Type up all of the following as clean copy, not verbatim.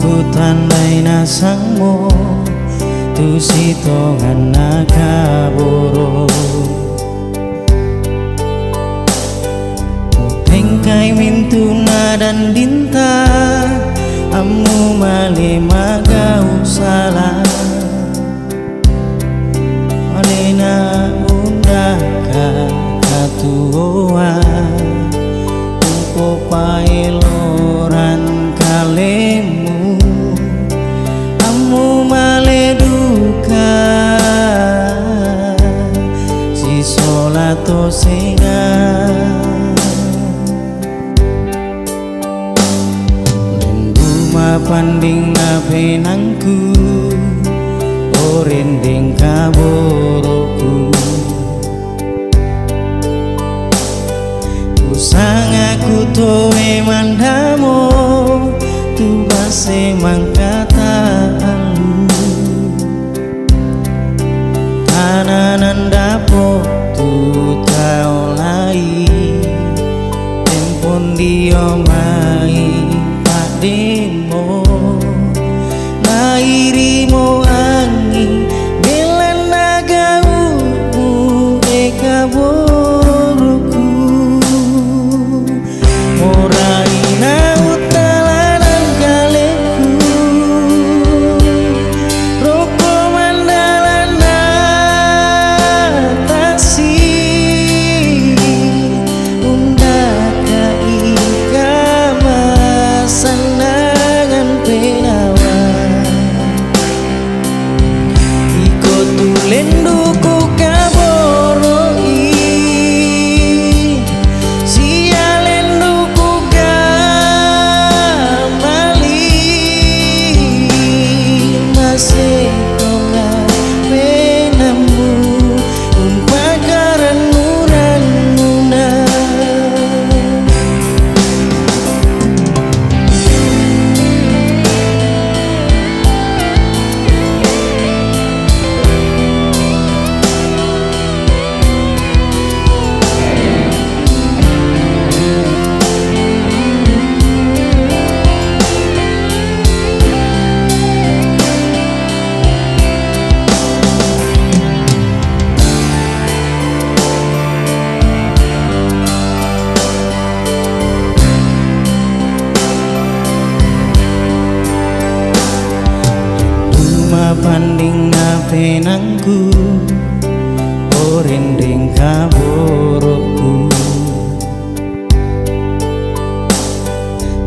ku tandai nasangmu tu sitongan nakaboro tengkai mintuna dan dinta amu male magau salah malena unda katuoa upo paeloran kalemu amu male duka si solato singa lenduma panding na penangku orending kaboroku kusang aku toe mandamo tu base mangkata alu tananan dapo tu tau lai tempon dio mai pademo lairimo angin belan nagau ekaboruku moraina utalanan kaleku roko mandalana tasi undaka ika masanangan penawa iko tulenduku kaboroi sialenduku gamali masetoka penamu umpakaran munan-muna panding na penangku orending kaboroku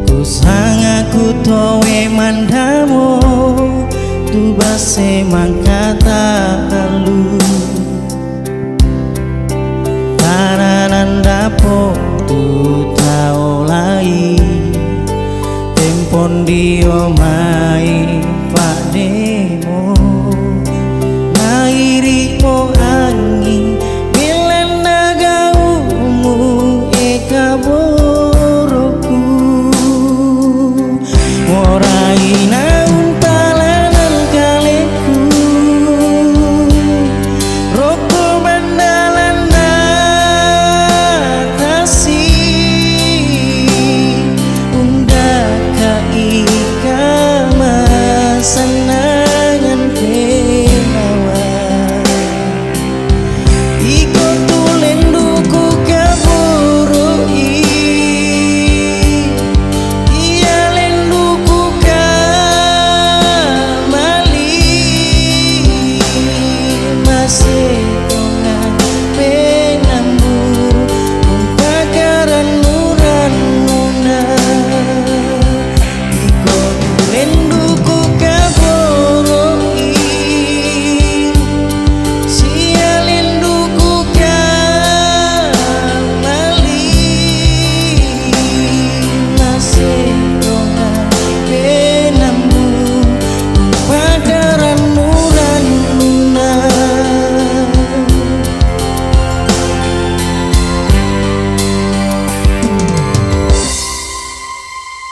kusang aku toe mandamo tu base mangkata alu tananan dapo tu tau lai tempon dio mai